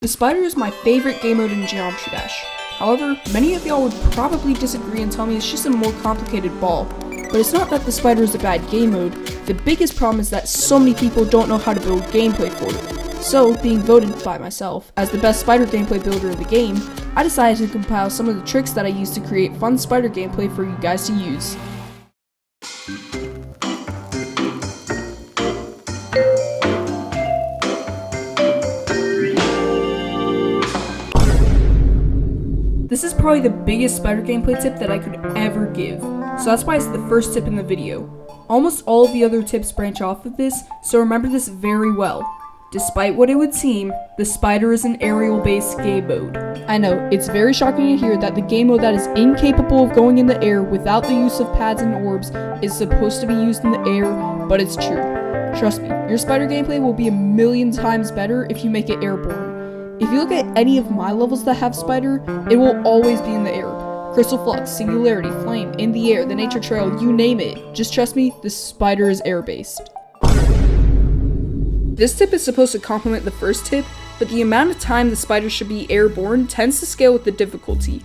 The spider is my favorite game mode in Geometry Dash. However, many of y'all would probably disagree and tell me it's just a more complicated ball. But it's not that the spider is a bad game mode. The biggest problem is that so many people don't know how to build gameplay for it. So, being voted by myself as the best spider gameplay builder of the game, I decided to compile some of the tricks that I use to create fun spider gameplay for you guys to use. This is probably the biggest spider gameplay tip that I could ever give, so that's why it's the first tip in the video. Almost all of the other tips branch off of this, so remember this very well. Despite what it would seem, the spider is an aerial-based game mode. I know, it's very shocking to hear that the game mode that is incapable of going in the air without the use of pads and orbs is supposed to be used in the air, but it's true. Trust me, your spider gameplay will be a million times better if you make it airborne. If you look at any of my levels that have spider, it will always be in the air. Crystal Flux, Singularity, Flame, In the Air, the Nature Trail, you name it. Just trust me, the spider is air-based. This tip is supposed to complement the first tip, but the amount of time the spider should be airborne tends to scale with the difficulty.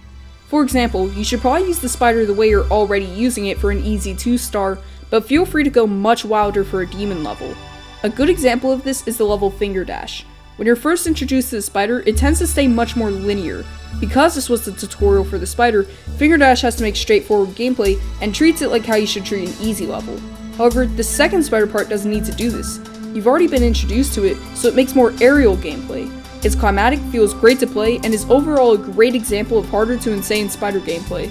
For example, you should probably use the spider the way you're already using it for an easy 2-star, but feel free to go much wilder for a demon level. A good example of this is the level Finger Dash. When you're first introduced to the spider, it tends to stay much more linear. Because this was the tutorial for the spider, Finger Dash has to make straightforward gameplay and treats it like how you should treat an easy level. However, the second spider part doesn't need to do this. You've already been introduced to it, so it makes more aerial gameplay. It's climatic, feels great to play, and is overall a great example of harder to insane spider gameplay.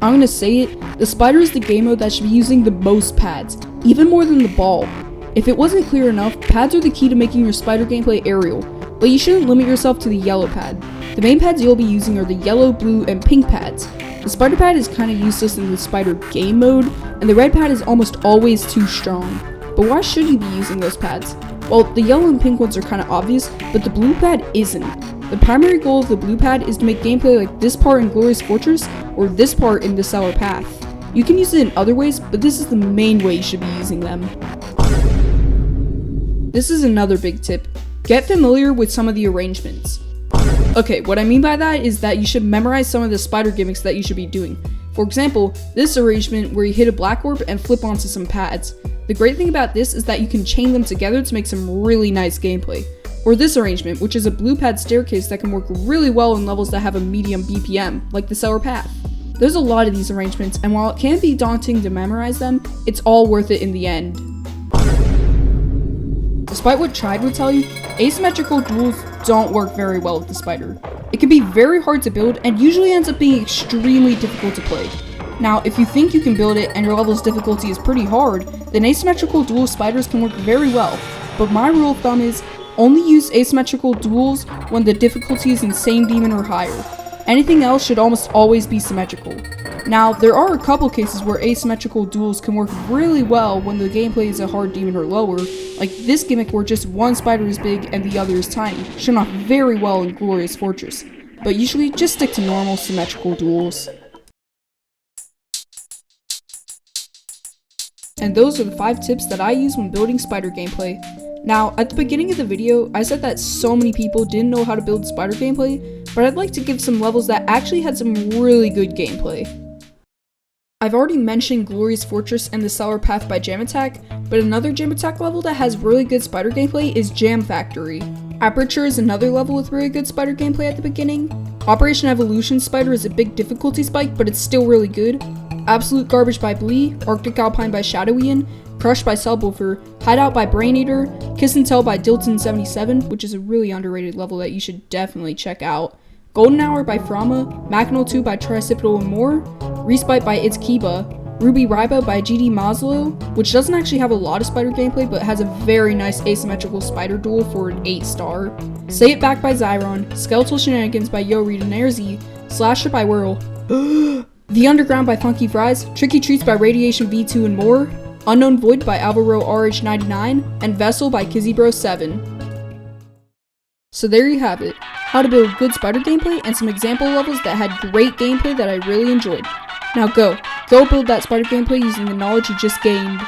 I'm gonna say it, the spider is the game mode that should be using the most pads, even more than the ball. If it wasn't clear enough, pads are the key to making your spider gameplay aerial, but you shouldn't limit yourself to the yellow pad. The main pads you'll be using are the yellow, blue, and pink pads. The spider pad is kinda useless in the spider game mode, and the red pad is almost always too strong. But why should you be using those pads? Well, the yellow and pink ones are kinda obvious, but the blue pad isn't. The primary goal of the blue pad is to make gameplay like this part in Glorious Fortress, or this part in the Sour Path. You can use it in other ways, but this is the main way you should be using them. This is another big tip. Get familiar with some of the arrangements. Okay, what I mean by that is that you should memorize some of the spider gimmicks that you should be doing. For example, this arrangement where you hit a black orb and flip onto some pads. The great thing about this is that you can chain them together to make some really nice gameplay. Or this arrangement, which is a blue pad staircase that can work really well in levels that have a medium BPM, like the Sour Path. There's a lot of these arrangements, and while it can be daunting to memorize them, it's all worth it in the end. Despite what Tried would tell you, asymmetrical duels don't work very well with the spider. It can be very hard to build and usually ends up being extremely difficult to play. Now, if you think you can build it and your level's difficulty is pretty hard, then asymmetrical duel spiders can work very well. But my rule of thumb is, only use asymmetrical duels when the difficulty is insane demon or higher. Anything else should almost always be symmetrical. Now, there are a couple cases where asymmetrical duels can work really well when the gameplay is a hard demon or lower, like this gimmick where just one spider is big and the other is tiny, shown off very well in Glorious Fortress, but usually just stick to normal symmetrical duels. And those are the 5 tips that I use when building spider gameplay. Now, at the beginning of the video, I said that so many people didn't know how to build spider gameplay, but I'd like to give some levels that actually had some really good gameplay. I've already mentioned Glorious Fortress and the Sour Path by Jam Attack, but another Jam Attack level that has really good spider gameplay is Jam Factory. Aperture is another level with really good spider gameplay at the beginning. Operation Evolution Spider is a big difficulty spike, but it's still really good. Absolute Garbage by Blee, Arctic Alpine by Shadowian, Crush by Subwoofer, Hideout by Brain Eater, Kiss and Tell by Dilton77, which is a really underrated level that you should definitely check out. Golden Hour by Frama, Machinal 2 by Tricipital and More, Respite by It's Kiba, Ruby Riba by GD Maslow, which doesn't actually have a lot of spider gameplay but has a very nice asymmetrical spider duel for an 8-star, Say It Back by Zyron, Skeletal Shenanigans by Yo Reed and Airz, Slasher by Whirl, The Underground by Funky Fries, Tricky Treats by Radiation V2 and More, Unknown Void by Alvaro RH99, and Vessel by KizzyBro7. So there you have it, how to build good spider gameplay and some example levels that had great gameplay that I really enjoyed. Now go build that spider gameplay using the knowledge you just gained.